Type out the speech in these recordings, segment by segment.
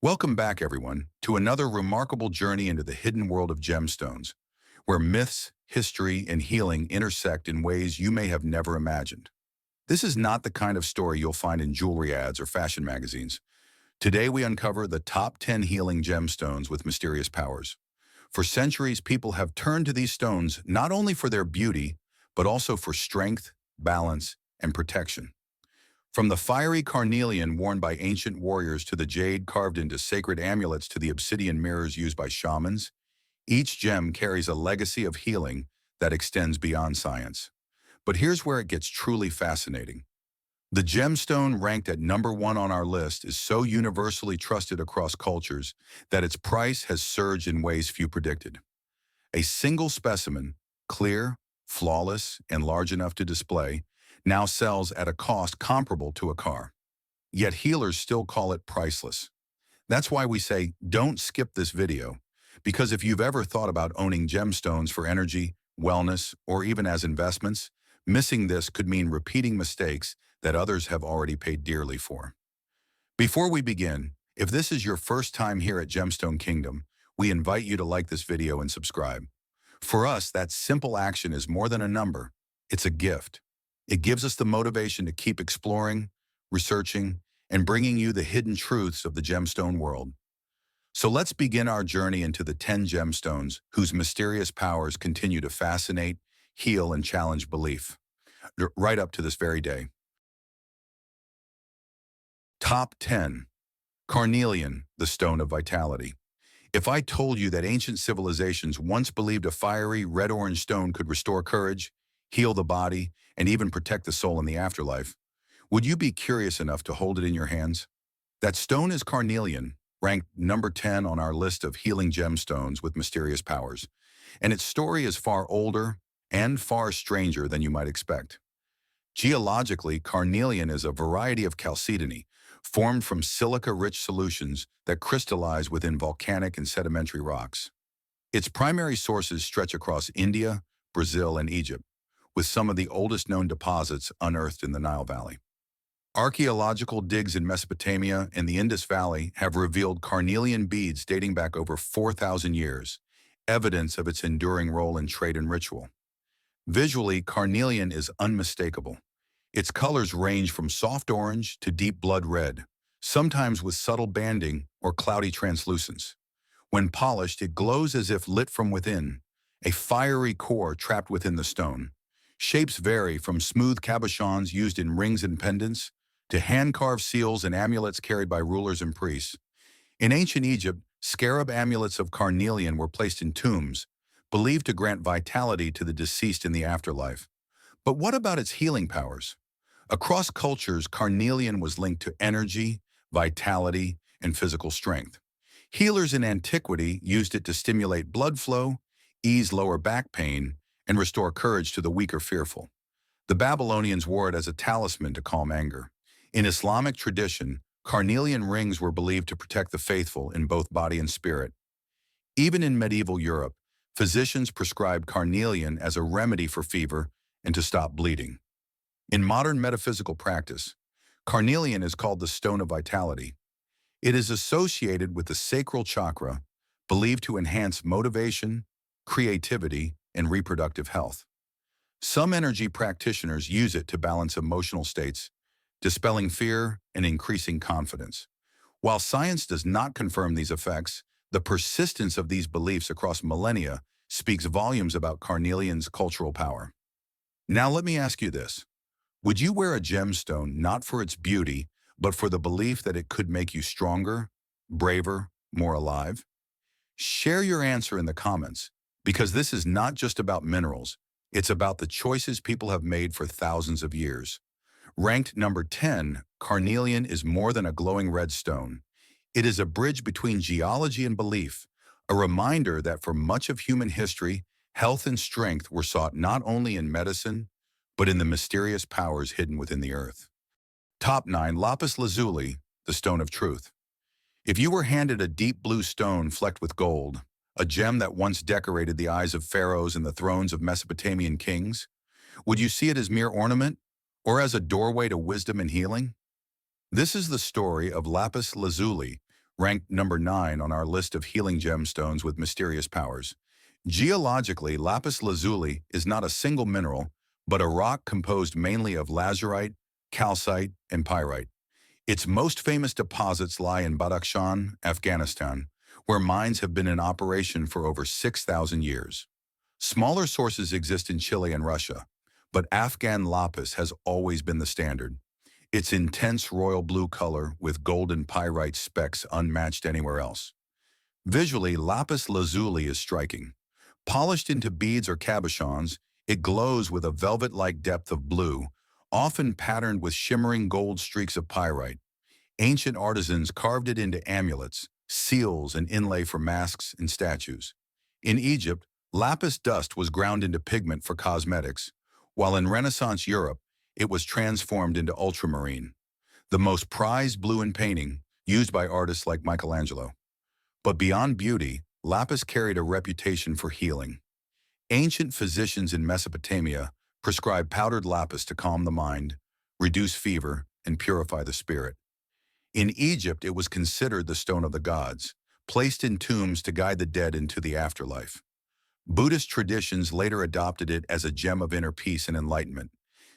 Welcome back, everyone, to another remarkable journey into the hidden world of gemstones, where myths, history, and healing intersect in ways you may have never imagined. This is not the kind of story you'll find in jewelry ads or fashion magazines. Today, we uncover the top 10 healing gemstones with mysterious powers. For centuries, people have turned to these stones not only for their beauty, but also for strength, balance, and protection. From the fiery carnelian worn by ancient warriors to the jade carved into sacred amulets to the obsidian mirrors used by shamans, each gem carries a legacy of healing that extends beyond science. But here's where it gets truly fascinating. The gemstone ranked at number one on our list is so universally trusted across cultures that its price has surged in ways few predicted. A single specimen, clear, flawless, and large enough to display, now sells at a cost comparable to a car. Yet healers still call it priceless. That's why we say, don't skip this video, because if you've ever thought about owning gemstones for energy, wellness, or even as investments, missing this could mean repeating mistakes that others have already paid dearly for. Before we begin, if this is your first time here at Gemstone Kingdom, we invite you to like this video and subscribe. For us, that simple action is more than a number. It's a gift. It gives us the motivation to keep exploring, researching, and bringing you the hidden truths of the gemstone world. So let's begin our journey into the 10 gemstones whose mysterious powers continue to fascinate, heal, and challenge belief, right up to this very day. Top 10. Carnelian, the Stone of Vitality. If I told you that ancient civilizations once believed a fiery red-orange stone could restore courage, heal the body, and even protect the soul in the afterlife, would you be curious enough to hold it in your hands? That stone is carnelian, ranked number 10 on our list of healing gemstones with mysterious powers, and its story is far older and far stranger than you might expect. Geologically, carnelian is a variety of chalcedony, formed from silica-rich solutions that crystallize within volcanic and sedimentary rocks. Its primary sources stretch across India, Brazil, and Egypt, with some of the oldest known deposits unearthed in the Nile Valley. Archaeological digs in Mesopotamia and the Indus Valley have revealed carnelian beads dating back over 4,000 years, evidence of its enduring role in trade and ritual. Visually, carnelian is unmistakable. Its colors range from soft orange to deep blood red, sometimes with subtle banding or cloudy translucence. When polished, it glows as if lit from within, a fiery core trapped within the stone. Shapes vary from smooth cabochons used in rings and pendants to hand-carved seals and amulets carried by rulers and priests. In ancient Egypt, scarab amulets of carnelian were placed in tombs, believed to grant vitality to the deceased in the afterlife. But what about its healing powers? Across cultures, carnelian was linked to energy, vitality, and physical strength. Healers in antiquity used it to stimulate blood flow, ease lower back pain, and restore courage to the weak or fearful. The Babylonians wore it as a talisman to calm anger. In Islamic tradition, carnelian rings were believed to protect the faithful in both body and spirit. Even in medieval Europe, physicians prescribed carnelian as a remedy for fever and to stop bleeding. In modern metaphysical practice, carnelian is called the Stone of Vitality. It is associated with the sacral chakra, believed to enhance motivation, creativity, and reproductive health. Some energy practitioners use it to balance emotional states, dispelling fear and increasing confidence. While science does not confirm these effects, the persistence of these beliefs across millennia speaks volumes about carnelian's cultural power. Now let me ask you this. Would you wear a gemstone not for its beauty, but for the belief that it could make you stronger, braver, more alive? Share your answer in the comments, because this is not just about minerals, it's about the choices people have made for thousands of years. Ranked number 10, carnelian is more than a glowing red stone. It is a bridge between geology and belief, a reminder that for much of human history, health and strength were sought not only in medicine, but in the mysterious powers hidden within the earth. Top 9. Lapis Lazuli, the Stone of Truth. If you were handed a deep blue stone flecked with gold, a gem that once decorated the eyes of pharaohs and the thrones of Mesopotamian kings, would you see it as mere ornament or as a doorway to wisdom and healing? This is the story of Lapis Lazuli, ranked number 9 on our list of healing gemstones with mysterious powers. Geologically, lapis lazuli is not a single mineral, but a rock composed mainly of lazurite, calcite, and pyrite. Its most famous deposits lie in Badakhshan, Afghanistan, where mines have been in operation for over 6,000 years. Smaller sources exist in Chile and Russia, but Afghan lapis has always been the standard. Its intense royal blue color with golden pyrite specks unmatched anywhere else. Visually, lapis lazuli is striking. Polished into beads or cabochons, it glows with a velvet-like depth of blue, often patterned with shimmering gold streaks of pyrite. Ancient artisans carved it into amulets, seals, and inlay for masks and statues. In Egypt, lapis dust was ground into pigment for cosmetics, while in Renaissance Europe, it was transformed into ultramarine, the most prized blue in painting, used by artists like Michelangelo. But beyond beauty, lapis carried a reputation for healing. Ancient physicians in Mesopotamia prescribed powdered lapis to calm the mind, reduce fever, and purify the spirit. In Egypt, it was considered the stone of the gods, placed in tombs to guide the dead into the afterlife. Buddhist traditions later adopted it as a gem of inner peace and enlightenment,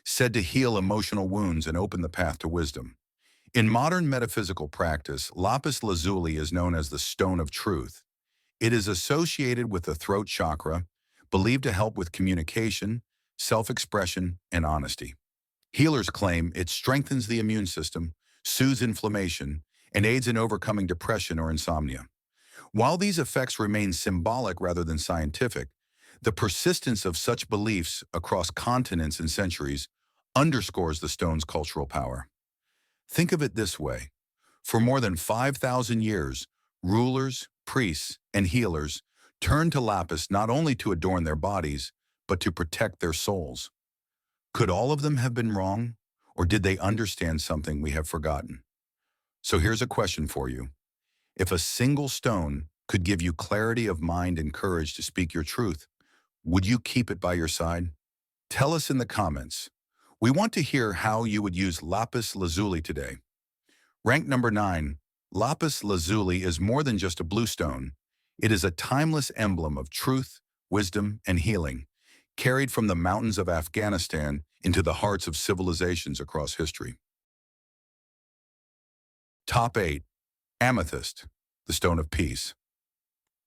said to heal emotional wounds and open the path to wisdom. In modern metaphysical practice, lapis lazuli is known as the stone of truth. It is associated with the throat chakra, believed to help with communication, self-expression, and honesty. Healers claim it strengthens the immune system, soothes inflammation, and aids in overcoming depression or insomnia. While these effects remain symbolic rather than scientific, the persistence of such beliefs across continents and centuries underscores the stone's cultural power. Think of it this way. For more than 5,000 years, rulers, priests, and healers turned to lapis not only to adorn their bodies, but to protect their souls. Could all of them have been wrong, or did they understand something we have forgotten? So here's a question for you. If a single stone could give you clarity of mind and courage to speak your truth, would you keep it by your side? Tell us in the comments. We want to hear how you would use lapis lazuli today. Ranked number 9, lapis lazuli is more than just a blue stone. It is a timeless emblem of truth, wisdom, and healing, carried from the mountains of Afghanistan into the hearts of civilizations across history. Top 8. Amethyst, the stone of peace.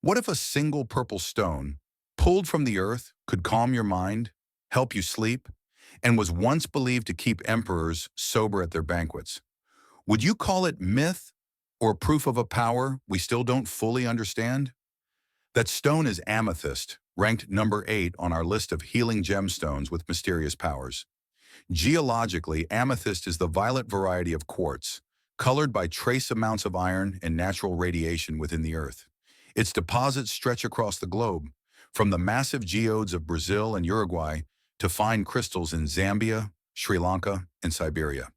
What if a single purple stone, pulled from the earth, could calm your mind, help you sleep, and was once believed to keep emperors sober at their banquets? Would you call it myth or proof of a power we still don't fully understand? That stone is amethyst, ranked number 8 on our list of healing gemstones with mysterious powers. Geologically, amethyst is the violet variety of quartz, colored by trace amounts of iron and natural radiation within the earth. Its deposits stretch across the globe, from the massive geodes of Brazil and Uruguay to fine crystals in Zambia, Sri Lanka, and Siberia.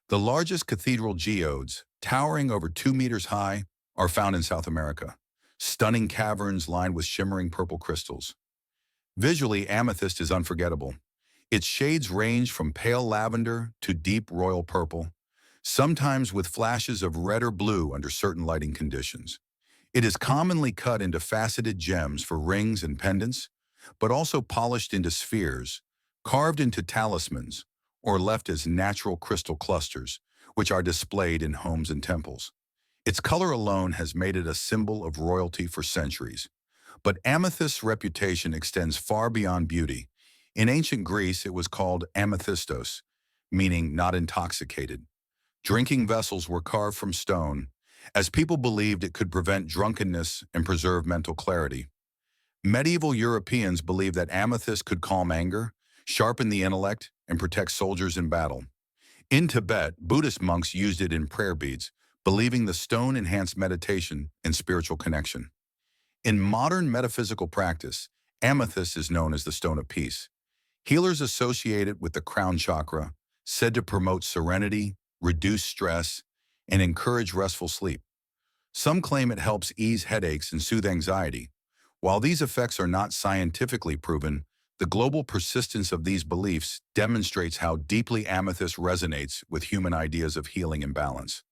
The largest cathedral geodes, towering over 2 meters high, are found in South America, stunning caverns lined with shimmering purple crystals. Visually, amethyst is unforgettable. Its shades range from pale lavender to deep royal purple, sometimes with flashes of red or blue under certain lighting conditions. It is commonly cut into faceted gems for rings and pendants, but also polished into spheres, carved into talismans, or left as natural crystal clusters, which are displayed in homes and temples. Its color alone has made it a symbol of royalty for centuries. But amethyst's reputation extends far beyond beauty. In ancient Greece, it was called amethystos, meaning not intoxicated. Drinking vessels were carved from stone, as people believed it could prevent drunkenness and preserve mental clarity. Medieval Europeans believed that amethyst could calm anger, sharpen the intellect, and protect soldiers in battle. In Tibet, Buddhist monks used it in prayer beads, believing the stone enhanced meditation and spiritual connection. In modern metaphysical practice, amethyst is known as the stone of peace. Healers associate it with the crown chakra, said to promote serenity, reduce stress, and encourage restful sleep. Some claim it helps ease headaches and soothe anxiety. While these effects are not scientifically proven, the global persistence of these beliefs demonstrates how deeply amethyst resonates with human ideas of healing and balance.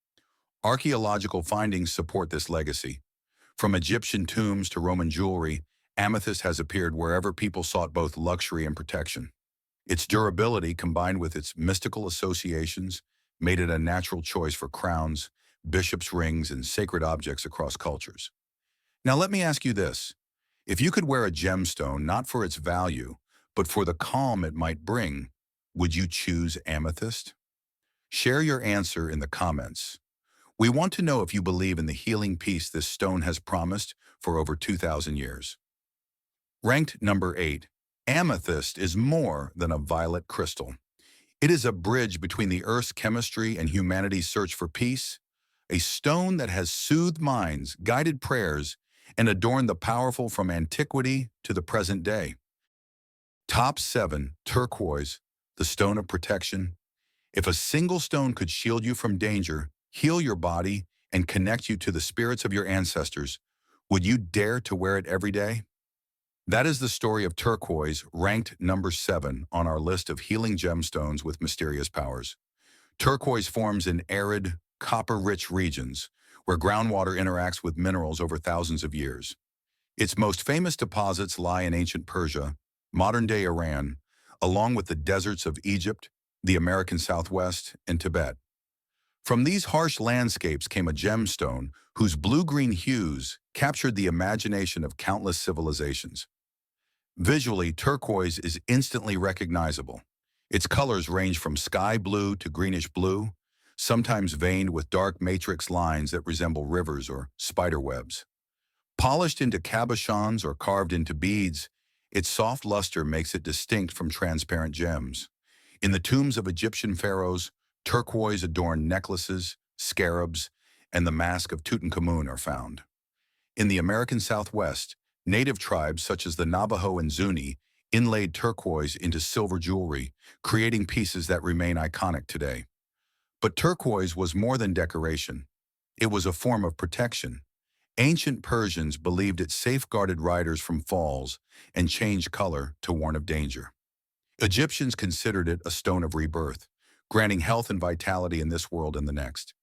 Archaeological findings support this legacy. From Egyptian tombs to Roman jewelry, amethyst has appeared wherever people sought both luxury and protection. Its durability, combined with its mystical associations, made it a natural choice for crowns, bishops' rings, and sacred objects across cultures. Now let me ask you this. If you could wear a gemstone not for its value, but for the calm it might bring, would you choose amethyst? Share your answer in the comments. We want to know if you believe in the healing peace this stone has promised for over 2,000 years. Ranked number 8. Amethyst is more than a violet crystal. It is a bridge between the Earth's chemistry and humanity's search for peace, a stone that has soothed minds, guided prayers, and adorned the powerful from antiquity to the present day. Top 7. Turquoise, the stone of protection. If a single stone could shield you from danger, heal your body, and connect you to the spirits of your ancestors, would you dare to wear it every day? That is the story of turquoise, ranked number 7 on our list of healing gemstones with mysterious powers. Turquoise forms in arid, copper-rich regions, where groundwater interacts with minerals over thousands of years. Its most famous deposits lie in ancient Persia, modern-day Iran, along with the deserts of Egypt, the American Southwest, and Tibet. From these harsh landscapes came a gemstone whose blue-green hues captured the imagination of countless civilizations. Visually, turquoise is instantly recognizable. Its colors range from sky blue to greenish blue, sometimes veined with dark matrix lines that resemble rivers or spider webs. Polished into cabochons or carved into beads, its soft luster makes it distinct from transparent gems. In the tombs of Egyptian pharaohs, turquoise adorned necklaces, scarabs, and the mask of Tutankhamun are found. In the American Southwest, native tribes such as the Navajo and Zuni inlaid turquoise into silver jewelry, creating pieces that remain iconic today. But turquoise was more than decoration. It was a form of protection. Ancient Persians believed it safeguarded riders from falls and changed color to warn of danger. Egyptians considered it a stone of rebirth, granting health and vitality in this world and the next.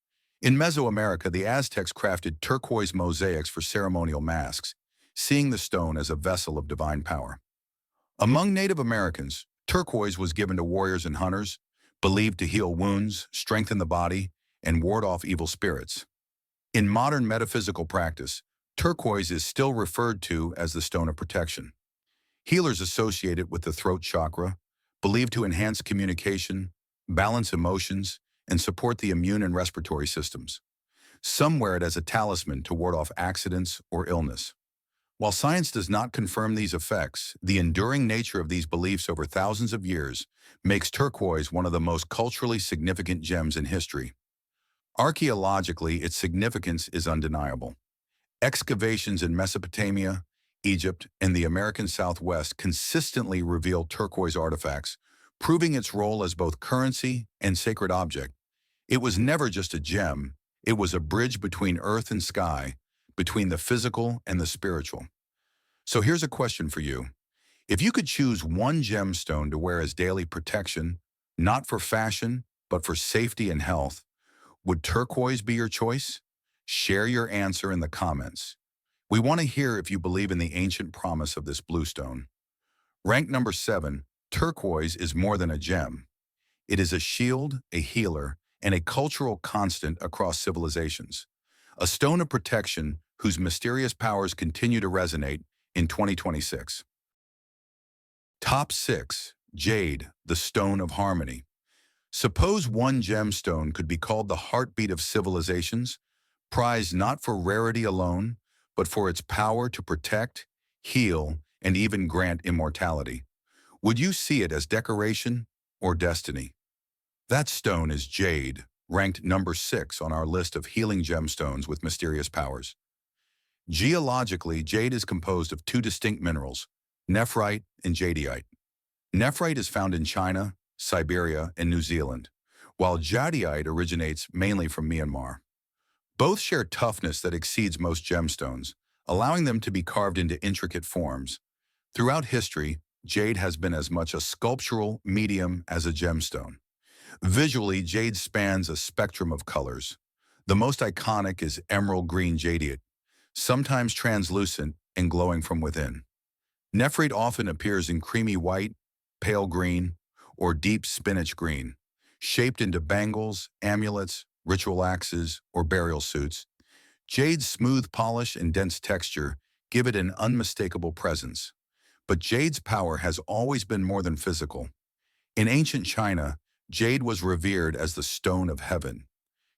In Mesoamerica, the Aztecs crafted turquoise mosaics for ceremonial masks, seeing the stone as a vessel of divine power. Among Native Americans, turquoise was given to warriors and hunters, believed to heal wounds, strengthen the body, and ward off evil spirits. In modern metaphysical practice, turquoise is still referred to as the stone of protection. Healers associate it with the throat chakra, believed to enhance communication, balance emotions, and support the immune and respiratory systems. Some wear it as a talisman to ward off accidents or illness. While science does not confirm these effects, the enduring nature of these beliefs over thousands of years makes turquoise one of the most culturally significant gems in history. Archaeologically, its significance is undeniable. Excavations in Mesopotamia, Egypt, and the American Southwest consistently reveal turquoise artifacts, proving its role as both currency and sacred object. It was never just a gem, it was a bridge between earth and sky, between the physical and the spiritual. So here's a question for you. If you could choose one gemstone to wear as daily protection, not for fashion, but for safety and health, would turquoise be your choice? Share your answer in the comments. We want to hear if you believe in the ancient promise of this blue stone. Ranked number 7, turquoise is more than a gem. It is a shield, a healer, and a cultural constant across civilizations. A stone of protection whose mysterious powers continue to resonate in 2026. Top 6. Jade, the stone of harmony. Suppose one gemstone could be called the heartbeat of civilizations, prized not for rarity alone, but for its power to protect, heal, and even grant immortality. Would you see it as decoration or destiny? That stone is jade, ranked number 6 on our list of healing gemstones with mysterious powers. Geologically, jade is composed of 2 distinct minerals, nephrite and jadeite. Nephrite is found in China, Siberia, and New Zealand, while jadeite originates mainly from Myanmar. Both share toughness that exceeds most gemstones, allowing them to be carved into intricate forms. Throughout history, jade has been as much a sculptural medium as a gemstone. Visually, jade spans a spectrum of colors. The most iconic is emerald green jadeite, sometimes translucent and glowing from within. Nephrite often appears in creamy white, pale green, or deep spinach green, shaped into bangles, amulets, ritual axes, or burial suits. Jade's smooth polish and dense texture give it an unmistakable presence. But jade's power has always been more than physical. In ancient China, jade was revered as the stone of heaven.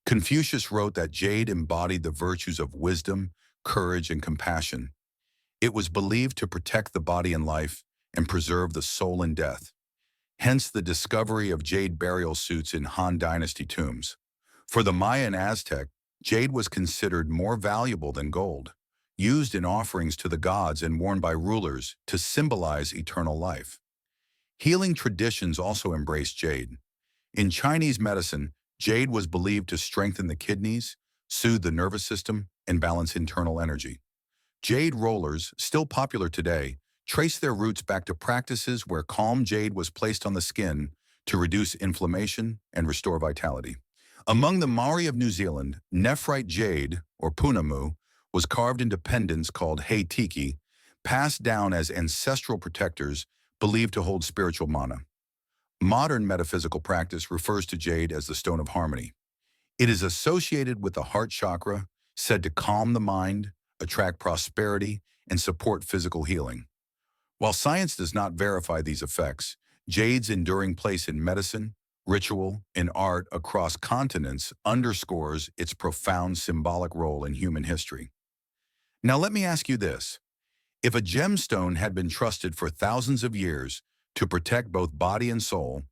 Confucius wrote that jade embodied the virtues of wisdom, courage, and compassion. It was believed to protect the body in life and preserve the soul in death. Hence the discovery of jade burial suits in Han Dynasty tombs. For the Maya and Aztec, jade was considered more valuable than gold, used in offerings to the gods and worn by rulers to symbolize eternal life. Healing traditions also embraced jade. In Chinese medicine, jade was believed to strengthen the kidneys, soothe the nervous system, and balance internal energy. Jade rollers, still popular today, trace their roots back to practices where calm jade was placed on the skin to reduce inflammation and restore vitality. Among the Maori of New Zealand, nephrite jade, or punamu, was carved into pendants called hei tiki, passed down as ancestral protectors believed to hold spiritual mana. Modern metaphysical practice refers to jade as the stone of harmony. It is associated with the heart chakra, said to calm the mind, attract prosperity, and support physical healing. While science does not verify these effects, jade's enduring place in medicine, ritual, and art across continents underscores its profound symbolic role in human history. Now let me ask you this. If a gemstone had been trusted for thousands of years to protect both body and soul,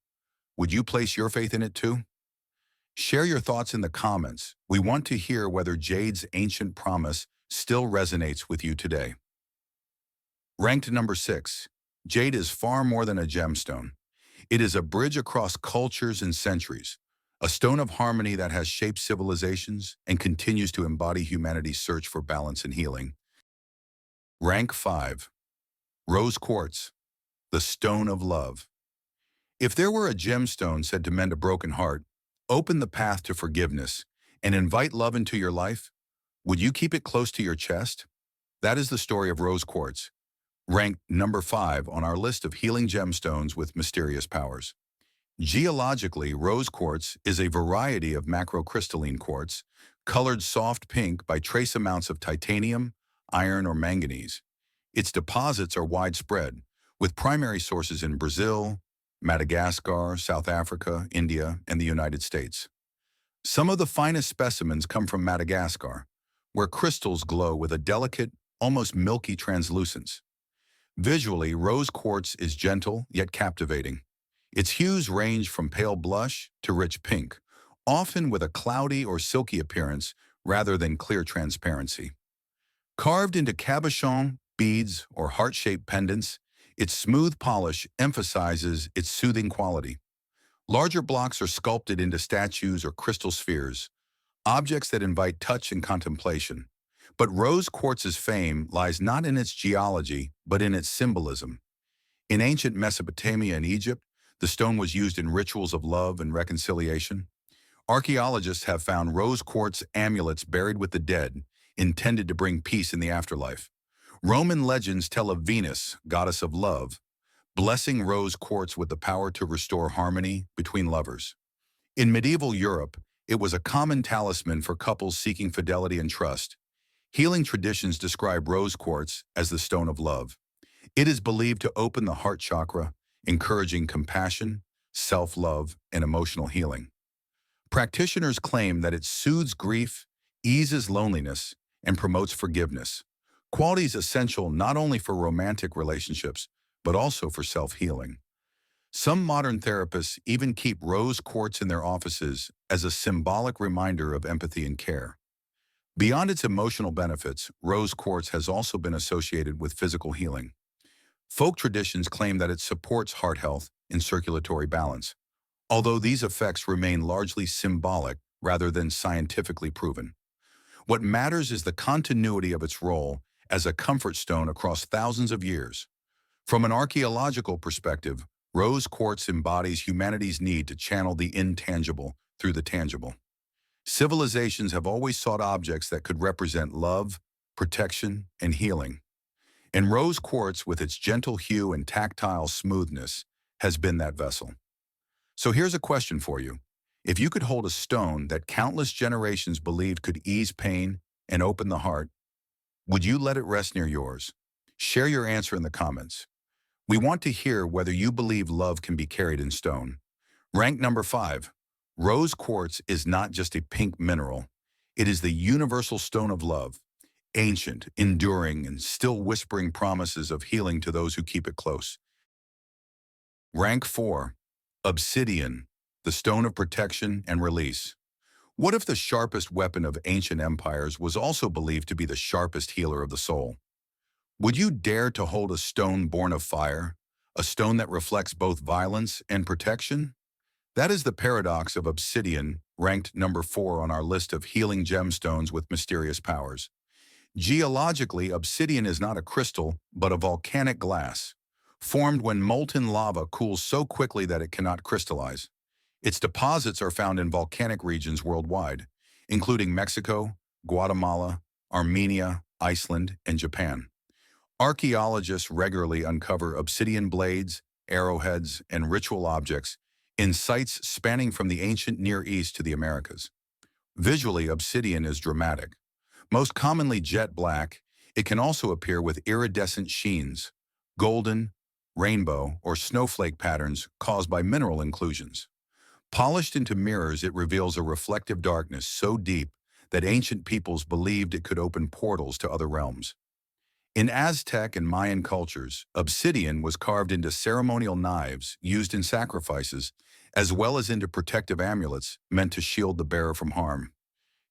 would you place your faith in it too? Share your thoughts in the comments. We want to hear whether jade's ancient promise still resonates with you today. Ranked number 6. Jade is far more than a gemstone. It is a bridge across cultures and centuries, a stone of harmony that has shaped civilizations and continues to embody humanity's search for balance and healing. Rank 5. Rose quartz, the stone of love. If there were a gemstone said to mend a broken heart, open the path to forgiveness, and invite love into your life, would you keep it close to your chest? That is the story of rose quartz, ranked number 5 on our list of healing gemstones with mysterious powers. Geologically, rose quartz is a variety of macrocrystalline quartz, colored soft pink by trace amounts of titanium, iron, or manganese. Its deposits are widespread, with primary sources in Brazil, Madagascar, South Africa, India, and the United States. Some of the finest specimens come from Madagascar, where crystals glow with a delicate, almost milky translucence. Visually, rose quartz is gentle yet captivating. Its hues range from pale blush to rich pink, often with a cloudy or silky appearance rather than clear transparency. Carved into cabochon, beads, or heart-shaped pendants, its smooth polish emphasizes its soothing quality. Larger blocks are sculpted into statues or crystal spheres, objects that invite touch and contemplation. But rose quartz's fame lies not in its geology, but in its symbolism. In ancient Mesopotamia and Egypt, the stone was used in rituals of love and reconciliation. Archaeologists have found rose quartz amulets buried with the dead, intended to bring peace in the afterlife. Roman legends tell of Venus, goddess of love, blessing rose quartz with the power to restore harmony between lovers. In medieval Europe, it was a common talisman for couples seeking fidelity and trust. Healing traditions describe rose quartz as the stone of love. It is believed to open the heart chakra, encouraging compassion, self-love, and emotional healing. Practitioners claim that it soothes grief, eases loneliness, and promotes forgiveness, qualities essential not only for romantic relationships, but also for self-healing. Some modern therapists even keep rose quartz in their offices as a symbolic reminder of empathy and care. Beyond its emotional benefits, rose quartz has also been associated with physical healing. Folk traditions claim that it supports heart health and circulatory balance, although these effects remain largely symbolic rather than scientifically proven. What matters is the continuity of its role as a comfort stone across thousands of years. From an archaeological perspective, rose quartz embodies humanity's need to channel the intangible through the tangible. Civilizations have always sought objects that could represent love, protection, and healing. And rose quartz, with its gentle hue and tactile smoothness, has been that vessel. So here's a question for you. If you could hold a stone that countless generations believed could ease pain and open the heart, would you let it rest near yours? Share your answer in the comments. We want to hear whether you believe love can be carried in stone. Rank number 5. Rose quartz is not just a pink mineral. It is the universal stone of love, ancient, enduring, and still whispering promises of healing to those who keep it close. Rank 4. Obsidian, the stone of protection and release. What if the sharpest weapon of ancient empires was also believed to be the sharpest healer of the soul? Would you dare to hold a stone born of fire, a stone that reflects both violence and protection? That is the paradox of obsidian, ranked number 4 on our list of healing gemstones with mysterious powers. Geologically, obsidian is not a crystal, but a volcanic glass, formed when molten lava cools so quickly that it cannot crystallize. Its deposits are found in volcanic regions worldwide, including Mexico, Guatemala, Armenia, Iceland, and Japan. Archaeologists regularly uncover obsidian blades, arrowheads, and ritual objects in sites spanning from the ancient Near East to the Americas. Visually, obsidian is dramatic. Most commonly jet black, it can also appear with iridescent sheens, golden, rainbow, or snowflake patterns caused by mineral inclusions. Polished into mirrors, it reveals a reflective darkness so deep that ancient peoples believed it could open portals to other realms. In Aztec and Mayan cultures, obsidian was carved into ceremonial knives used in sacrifices, as well as into protective amulets meant to shield the bearer from harm.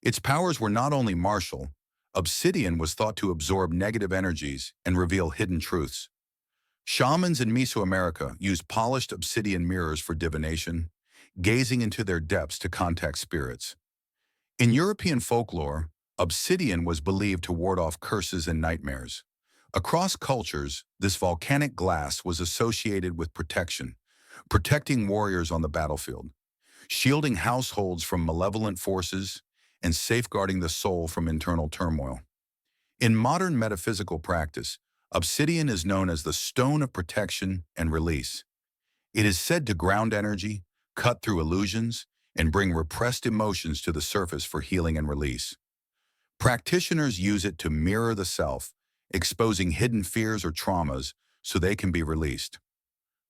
Its powers were not only martial. Obsidian was thought to absorb negative energies and reveal hidden truths. Shamans in Mesoamerica used polished obsidian mirrors for divination, gazing into their depths to contact spirits. In European folklore, obsidian was believed to ward off curses and nightmares. Across cultures, this volcanic glass was associated with protection, protecting warriors on the battlefield, shielding households from malevolent forces, and safeguarding the soul from internal turmoil. In modern metaphysical practice, obsidian is known as the stone of protection and release. It is said to ground energy, cut through illusions, and bring repressed emotions to the surface for healing and release. Practitioners use it to mirror the self, exposing hidden fears or traumas so they can be released.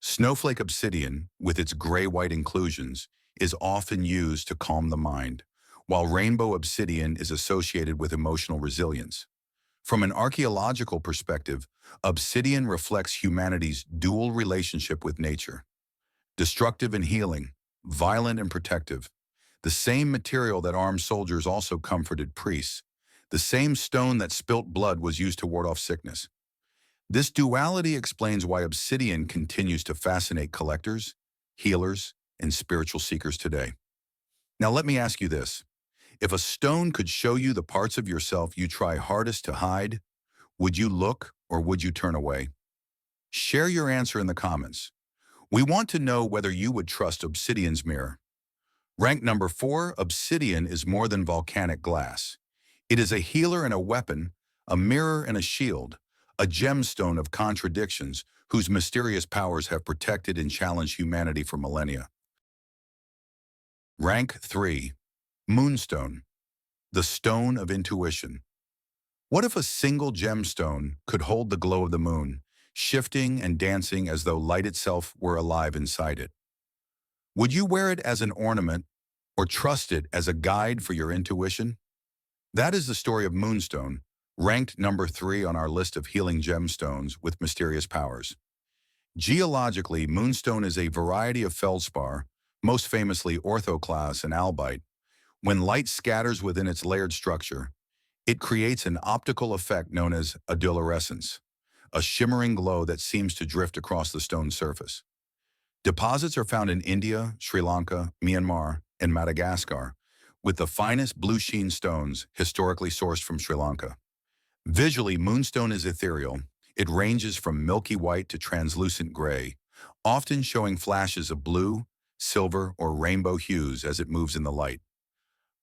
Snowflake obsidian, with its gray-white inclusions, is often used to calm the mind, while rainbow obsidian is associated with emotional resilience. From an archaeological perspective, obsidian reflects humanity's dual relationship with nature. Destructive and healing, violent and protective. The same material that armed soldiers also comforted priests. The same stone that spilt blood was used to ward off sickness. This duality explains why obsidian continues to fascinate collectors, healers, and spiritual seekers today. Now let me ask you this. If a stone could show you the parts of yourself you try hardest to hide, would you look or would you turn away? Share your answer in the comments. We want to know whether you would trust obsidian's mirror. Rank number 4, obsidian is more than volcanic glass. It is a healer and a weapon, a mirror and a shield, a gemstone of contradictions whose mysterious powers have protected and challenged humanity for millennia. Rank 3. Moonstone, the stone of intuition. What if a single gemstone could hold the glow of the moon, shifting and dancing as though light itself were alive inside it? Would you wear it as an ornament or trust it as a guide for your intuition? That is the story of Moonstone, ranked number 3 on our list of healing gemstones with mysterious powers. Geologically, Moonstone is a variety of feldspar, most famously orthoclase and albite. When light scatters within its layered structure, it creates an optical effect known as adulorescence, a shimmering glow that seems to drift across the stone's surface. Deposits are found in India, Sri Lanka, Myanmar, and Madagascar, with the finest blue sheen stones historically sourced from Sri Lanka. Visually, Moonstone is ethereal. It ranges from milky white to translucent gray, often showing flashes of blue, silver, or rainbow hues as it moves in the light.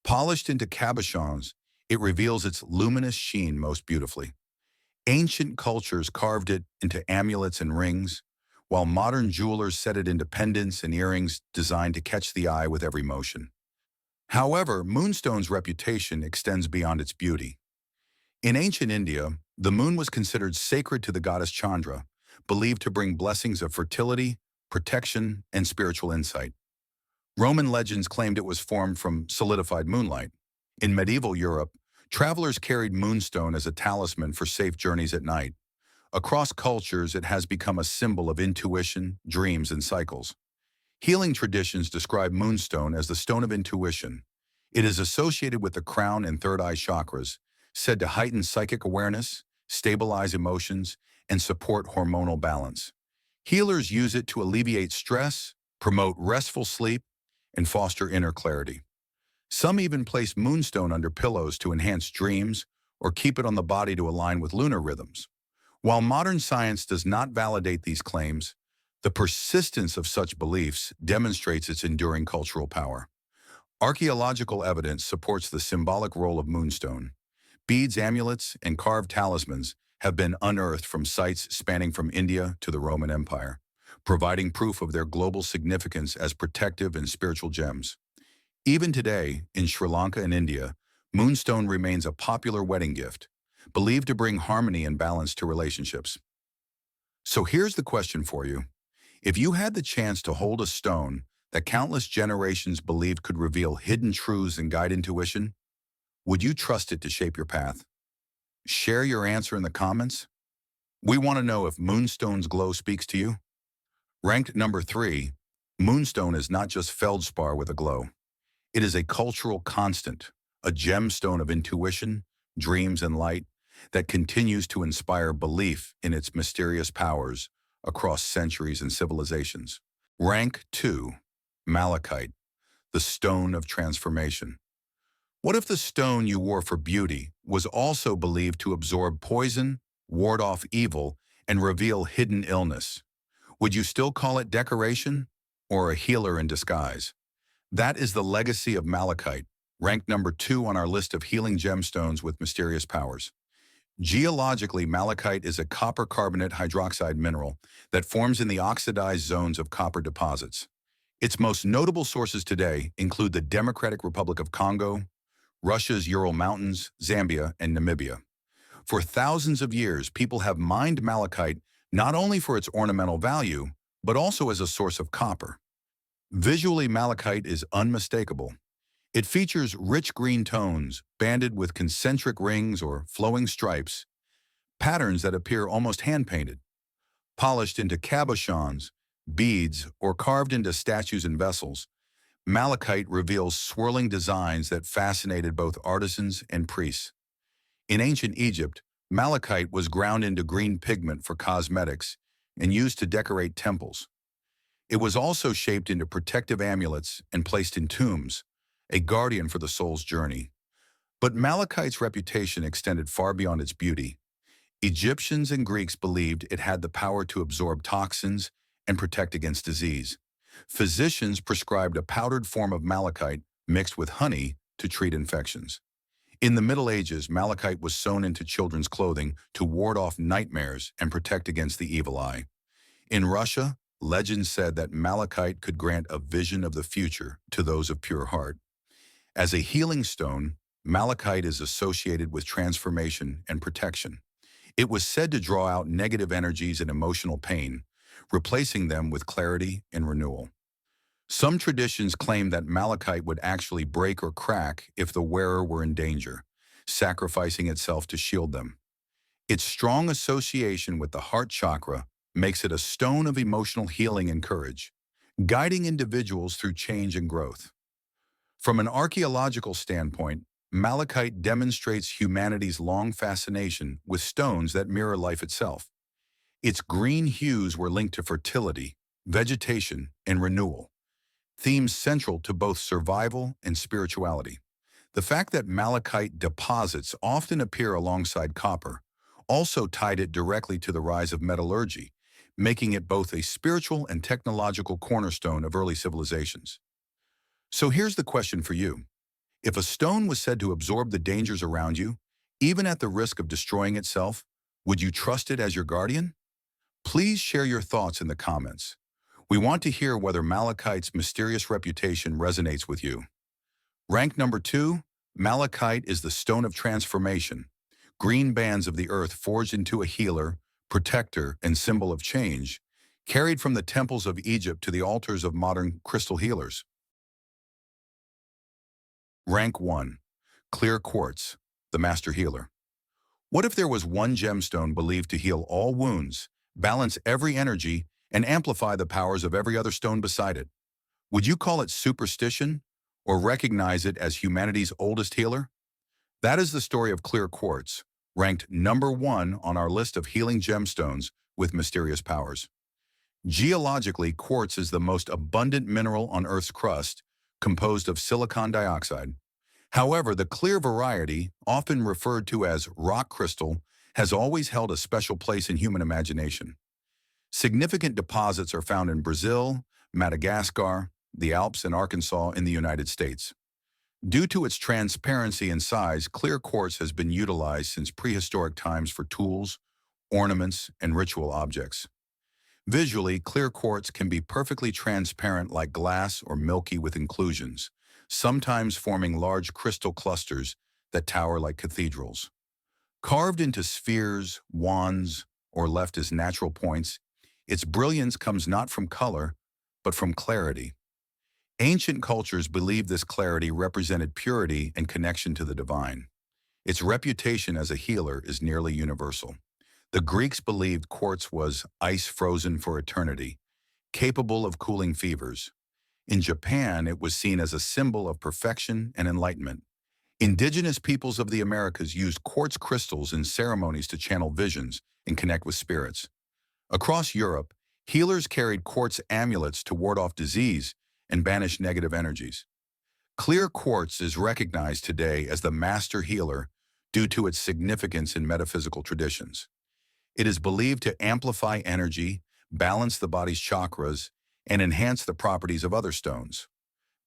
Polished into cabochons, it reveals its luminous sheen most beautifully. Ancient cultures carved it into amulets and rings, while modern jewelers set it into pendants and earrings designed to catch the eye with every motion. However, Moonstone's reputation extends beyond its beauty. In ancient India, the moon was considered sacred to the goddess Chandra, believed to bring blessings of fertility, protection, and spiritual insight. Roman legends claimed it was formed from solidified moonlight. In medieval Europe, travelers carried moonstone as a talisman for safe journeys at night. Across cultures, it has become a symbol of intuition, dreams, and cycles. Healing traditions describe moonstone as the stone of intuition. It is associated with the crown and third eye chakras, said to heighten psychic awareness, stabilize emotions, and support hormonal balance. Healers use it to alleviate stress, promote restful sleep, and foster inner clarity. Some even place moonstone under pillows to enhance dreams or keep it on the body to align with lunar rhythms. While modern science does not validate these claims, the persistence of such beliefs demonstrates its enduring cultural power. Archaeological evidence supports the symbolic role of moonstone. Beads, amulets, and carved talismans have been unearthed from sites spanning from India to the Roman Empire, providing proof of their global significance as protective and spiritual gems. Even today, in Sri Lanka and India, moonstone remains a popular wedding gift, believed to bring harmony and balance to relationships. So here's the question for you. If you had the chance to hold a stone that countless generations believed could reveal hidden truths and guide intuition, would you trust it to shape your path? Share your answer in the comments. We want to know if moonstone's glow speaks to you. Ranked number 3, moonstone is not just feldspar with a glow. It is a cultural constant, a gemstone of intuition, dreams, and light that continues to inspire belief in its mysterious powers across centuries and civilizations. Rank 2, Malachite, the stone of transformation. What if the stone you wore for beauty was also believed to absorb poison, ward off evil, and reveal hidden illness? Would you still call it decoration or a healer in disguise? That is the legacy of Malachite, ranked number 2 on our list of healing gemstones with mysterious powers. Geologically, malachite is a copper carbonate hydroxide mineral that forms in the oxidized zones of copper deposits. Its most notable sources today include the Democratic Republic of Congo, Russia's Ural Mountains, Zambia, and Namibia. For thousands of years, people have mined malachite not only for its ornamental value, but also as a source of copper. Visually, malachite is unmistakable. It features rich green tones, banded with concentric rings or flowing stripes, patterns that appear almost hand-painted. Polished into cabochons, beads, or carved into statues and vessels, malachite reveals swirling designs that fascinated both artisans and priests. In ancient Egypt, malachite was ground into green pigment for cosmetics and used to decorate temples. It was also shaped into protective amulets and placed in tombs, a guardian for the soul's journey. But malachite's reputation extended far beyond its beauty. Egyptians and Greeks believed it had the power to absorb toxins and protect against disease. Physicians prescribed a powdered form of malachite mixed with honey to treat infections. In the Middle Ages, malachite was sewn into children's clothing to ward off nightmares and protect against the evil eye. In Russia, legends said that malachite could grant a vision of the future to those of pure heart. As a healing stone, malachite is associated with transformation and protection. It was said to draw out negative energies and emotional pain, replacing them with clarity and renewal. Some traditions claim that malachite would actually break or crack if the wearer were in danger, sacrificing itself to shield them. Its strong association with the heart chakra makes it a stone of emotional healing and courage, guiding individuals through change and growth. From an archaeological standpoint, malachite demonstrates humanity's long fascination with stones that mirror life itself. Its green hues were linked to fertility, vegetation, and renewal, themes central to both survival and spirituality. The fact that malachite deposits often appear alongside copper also tied it directly to the rise of metallurgy, making it both a spiritual and technological cornerstone of early civilizations. So here's the question for you. If a stone was said to absorb the dangers around you, even at the risk of destroying itself, would you trust it as your guardian? Please share your thoughts in the comments. We want to hear whether Malachite's mysterious reputation resonates with you. Rank number 2, Malachite is the stone of transformation. Green bands of the earth forged into a healer, protector, and symbol of change, carried from the temples of Egypt to the altars of modern crystal healers. Rank 1, Clear Quartz, the master healer. What if there was one gemstone believed to heal all wounds, balance every energy, and amplify the powers of every other stone beside it? Would you call it superstition or recognize it as humanity's oldest healer? That is the story of Clear Quartz, ranked number 1 on our list of healing gemstones with mysterious powers. Geologically, quartz is the most abundant mineral on Earth's crust, composed of silicon dioxide. However, the clear variety, often referred to as rock crystal, has always held a special place in human imagination. Significant deposits are found in Brazil, Madagascar, the Alps, and Arkansas in the United States. Due to its transparency and size, clear quartz has been utilized since prehistoric times for tools, ornaments, and ritual objects. Visually, clear quartz can be perfectly transparent like glass or milky with inclusions, sometimes forming large crystal clusters that tower like cathedrals. Carved into spheres, wands, or left as natural points, its brilliance comes not from color, but from clarity. Ancient cultures believed this clarity represented purity and connection to the divine. Its reputation as a healer is nearly universal. The Greeks believed quartz was ice frozen for eternity, capable of cooling fevers. In Japan, it was seen as a symbol of perfection and enlightenment. Indigenous peoples of the Americas used quartz crystals in ceremonies to channel visions and connect with spirits. Across Europe, healers carried quartz amulets to ward off disease and banish negative energies. Clear quartz is recognized today as the master healer due to its significance in metaphysical traditions. It is believed to amplify energy, balance the body's chakras, and enhance the properties of other stones.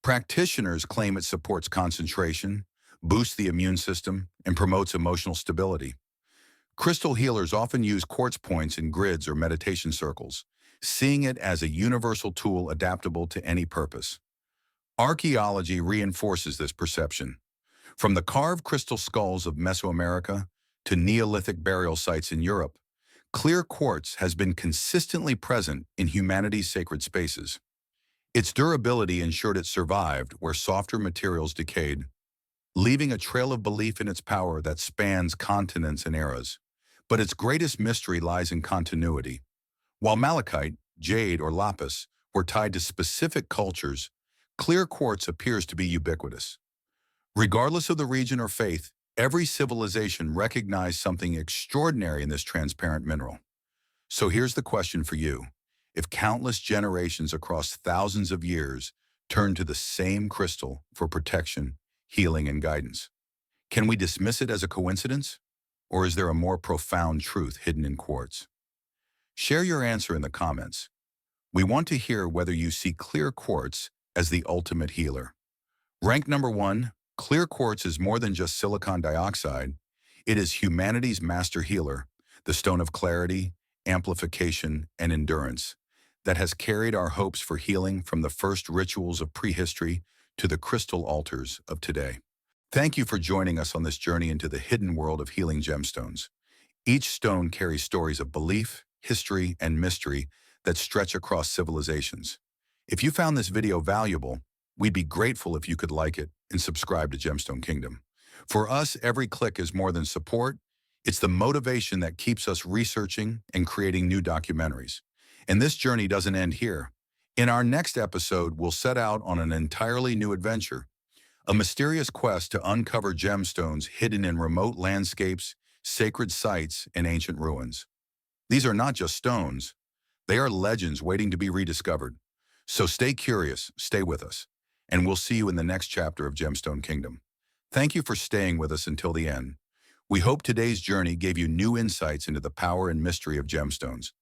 Practitioners claim it supports concentration, boosts the immune system, and promotes emotional stability. Crystal healers often use quartz points in grids or meditation circles, seeing it as a universal tool adaptable to any purpose. Archaeology reinforces this perception. From the carved crystal skulls of Mesoamerica to Neolithic burial sites in Europe, clear quartz has been consistently present in humanity's sacred spaces. Its durability ensured it survived where softer materials decayed, leaving a trail of belief in its power that spans continents and eras. But its greatest mystery lies in continuity. While malachite, jade, or lapis were tied to specific cultures, clear quartz appears to be ubiquitous. Regardless of the region or faith, every civilization recognized something extraordinary in this transparent mineral. So here's the question for you. If countless generations across thousands of years turn to the same crystal for protection, healing, and guidance, can we dismiss it as a coincidence? Or is there a more profound truth hidden in quartz? Share your answer in the comments. We want to hear whether you see clear quartz as the ultimate healer. Rank number 1, clear quartz is more than just silicon dioxide. It is humanity's master healer, the stone of clarity, amplification, and endurance that has carried our hopes for healing from the first rituals of prehistory to the crystal altars of today. Thank you for joining us on this journey into the hidden world of healing gemstones. Each stone carries stories of belief, history, and mystery that stretch across civilizations. If you found this video valuable, we'd be grateful if you could like it and subscribe to Gemstone Kingdom. For us, every click is more than support. It's the motivation that keeps us researching and creating new documentaries. And this journey doesn't end here. In our next episode, we'll set out on an entirely new adventure, a mysterious quest to uncover gemstones hidden in remote landscapes, sacred sites, and ancient ruins. These are not just stones. They are legends waiting to be rediscovered. So stay curious, stay with us, and we'll see you in the next chapter of Gemstone Kingdom. Thank you for staying with us until the end. We hope today's journey gave you new insights into the power and mystery of gemstones.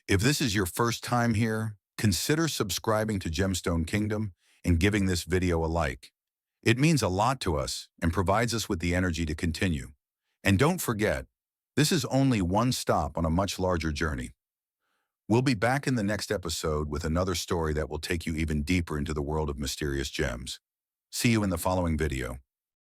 If this is your first time here, consider subscribing to Gemstone Kingdom and giving this video a like. It means a lot to us and provides us with the energy to continue. And don't forget, this is only one stop on a much larger journey. We'll be back in the next episode with another story that will take you even deeper into the world of mysterious gems. See you in the following video.